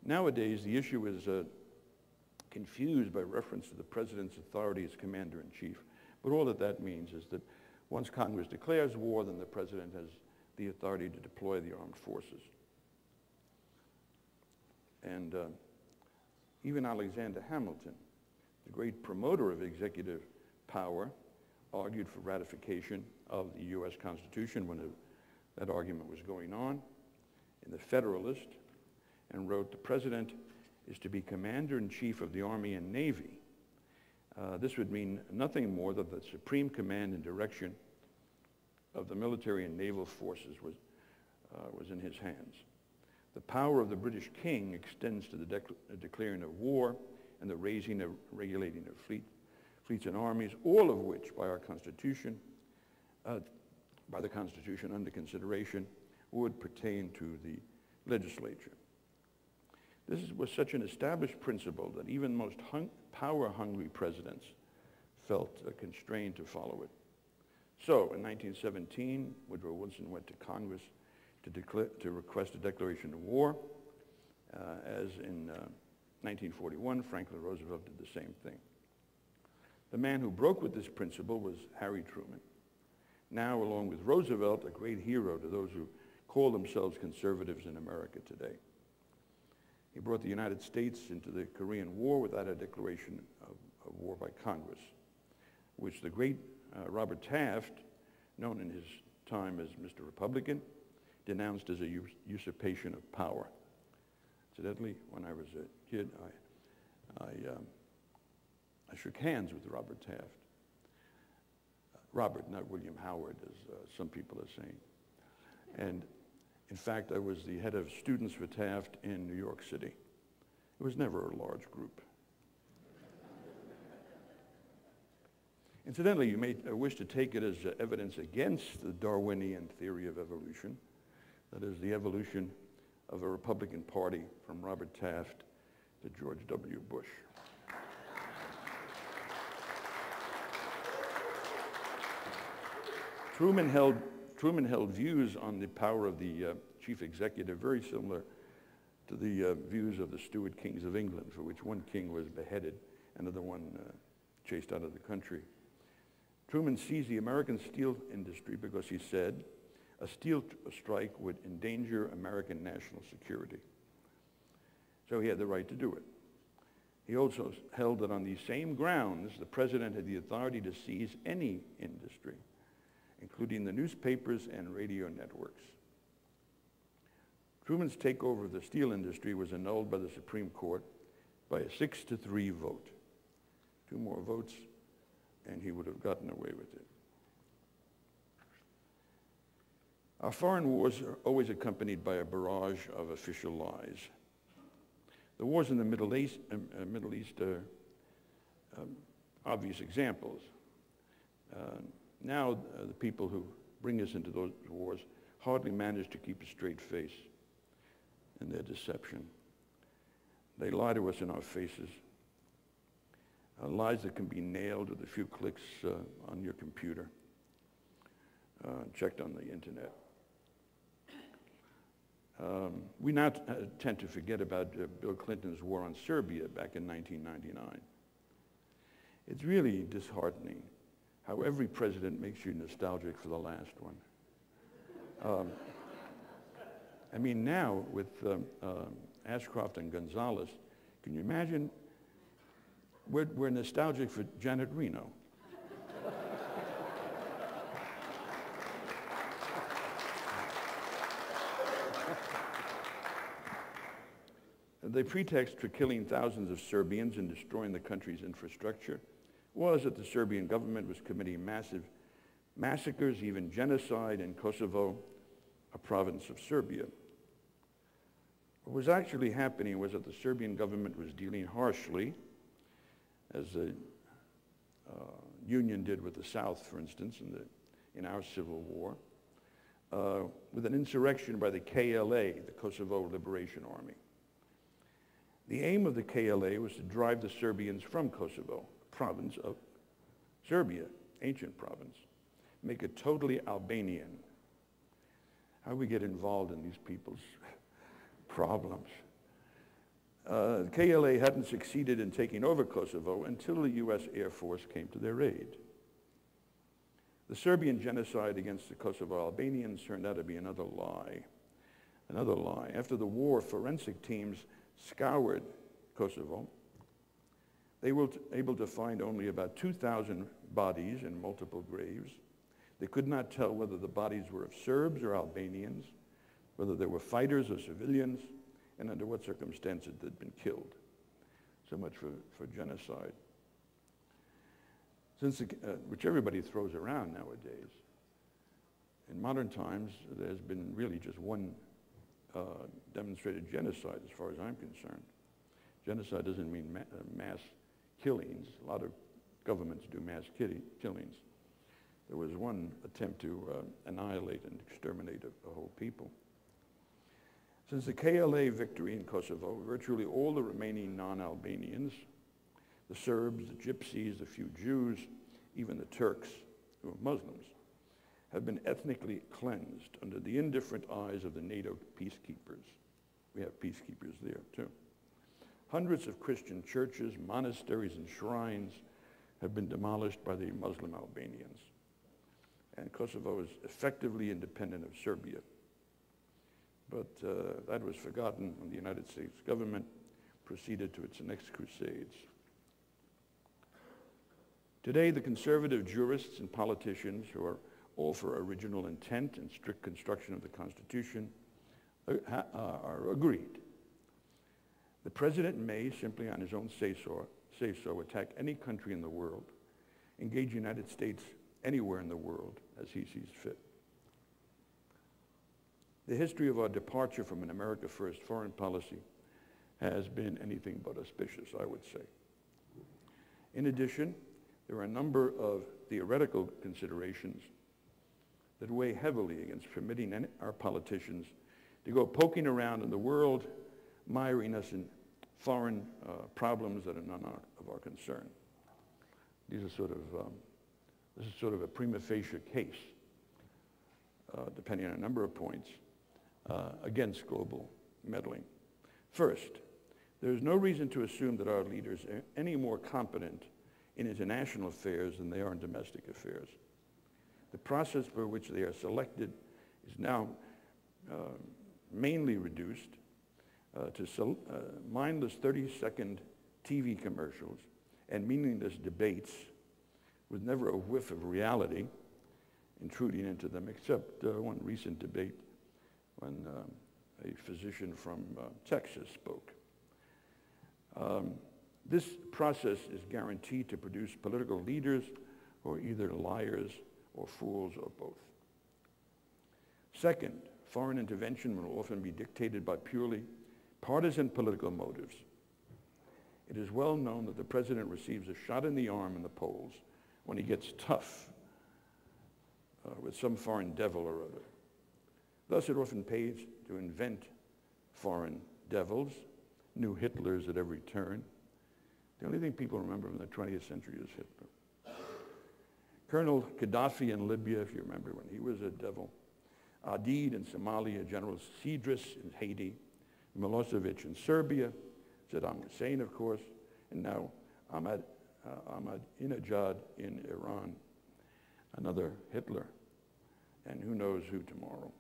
Nowadays, the issue is confused by reference to the president's authority as commander-in-chief. But all that means is that once Congress declares war, then the president has the authority to deploy the armed forces. And even Alexander Hamilton, the great promoter of executive power, argued for ratification of the U.S. Constitution when that argument was going on in the Federalist, and wrote, "The president is to be commander-in-chief of the Army and Navy." This would mean nothing more than the supreme command and direction of the military and naval forces was in his hands. The power of the British king extends to the declaring of war and the raising and regulating of fleets and armies, all of which by our Constitution, by the Constitution under consideration, would pertain to the legislature. This was such an established principle that even most power-hungry presidents felt constrained to follow it. So, in 1917, Woodrow Wilson went to Congress to request a declaration of war. As in 1941, Franklin Roosevelt did the same thing. The man who broke with this principle was Harry Truman. Now, along with Roosevelt, a great hero to those who call themselves conservatives in America today. He brought the United States into the Korean War without a declaration of war by Congress, which the great Robert Taft, known in his time as Mr. Republican, denounced as a usurpation of power. Incidentally, when I was a kid, I shook hands with Robert Taft. Robert, not William Howard, as some people are saying. And in fact, I was the head of students for Taft in New York City. It was never a large group. Incidentally, you may wish to take it as evidence against the Darwinian theory of evolution, that is, the evolution of a Republican Party from Robert Taft to George W. Bush. Truman held views on the power of the chief executive very similar to the views of the Stuart kings of England, for which one king was beheaded, another one chased out of the country. Truman seized the American steel industry because he said a steel strike would endanger American national security. So he had the right to do it. He also held that on these same grounds, the president had the authority to seize any industry, including the newspapers and radio networks. Truman's takeover of the steel industry was annulled by the Supreme Court by a 6-3 vote. 2 more votes, and he would have gotten away with it. Our foreign wars are always accompanied by a barrage of official lies. The wars in the Middle East are obvious examples. Now, the people who bring us into those wars hardly manage to keep a straight face in their deception. They lie to us in our faces, lies that can be nailed with a few clicks on your computer, checked on the internet. We now tend to forget about Bill Clinton's war on Serbia back in 1999. It's really disheartening how every president makes you nostalgic for the last one. I mean, now with Ashcroft and Gonzalez, can you imagine? We're nostalgic for Janet Reno. The pretext for killing thousands of Serbians and destroying the country's infrastructure was that the Serbian government was committing massive massacres, even genocide in Kosovo, a province of Serbia. What was actually happening was that the Serbian government was dealing harshly, as the Union did with the South, for instance, in our civil war, with an insurrection by the KLA, the Kosovo Liberation Army. The aim of the KLA was to drive the Serbians from Kosovo, province of Serbia, ancient province, make it totally Albanian. How do we get involved in these people's problems? The KLA hadn't succeeded in taking over Kosovo until the U.S. Air Force came to their aid. The Serbian genocide against the Kosovo Albanians turned out to be another lie. Another lie. After the war, forensic teams scoured Kosovo. They were able to find only about 2,000 bodies in multiple graves. They could not tell whether the bodies were of Serbs or Albanians, whether they were fighters or civilians, and under what circumstances they'd been killed. So much for genocide. Which everybody throws around nowadays. In modern times, there's been really just one demonstrated genocide as far as I'm concerned. Genocide doesn't mean mass killings. A lot of governments do mass killings. There was one attempt to annihilate and exterminate a whole people. Since the KLA victory in Kosovo, virtually all the remaining non-Albanians, the Serbs, the Gypsies, a few Jews, even the Turks, who are Muslims, have been ethnically cleansed under the indifferent eyes of the NATO peacekeepers. We have peacekeepers there, too. Hundreds of Christian churches, monasteries, and shrines have been demolished by the Muslim Albanians. And Kosovo is effectively independent of Serbia. But that was forgotten when the United States government proceeded to its next crusades. Today, the conservative jurists and politicians who are all for original intent and strict construction of the Constitution are agreed. The president may, simply on his own say-so, attack any country in the world, engage the United States anywhere in the world as he sees fit. The history of our departure from an America First foreign policy has been anything but auspicious, I would say. In addition, there are a number of theoretical considerations that weigh heavily against permitting our politicians to go poking around in the world, miring us in foreign problems that are none of our concern. These are this is sort of a prima facie case, depending on a number of points, against global meddling. First, there is no reason to assume that our leaders are any more competent in international affairs than they are in domestic affairs. The process by which they are selected is now mainly reduced to mindless 30-second TV commercials and meaningless debates with never a whiff of reality intruding into them, except one recent debate when a physician from Texas spoke. This process is guaranteed to produce political leaders who are either liars or fools or both. Second, foreign intervention will often be dictated by purely partisan political motives. It is well known that the president receives a shot in the arm in the polls when he gets tough with some foreign devil or other. Thus, it often pays to invent foreign devils, new Hitlers at every turn. The only thing people remember from the 20th century is Hitler. Colonel Gaddafi in Libya, if you remember, when he was a devil. Adid in Somalia, General Sidris in Haiti, Milosevic in Serbia, Saddam Hussein, of course, and now Ahmadinejad in Iran, another Hitler, and who knows who tomorrow.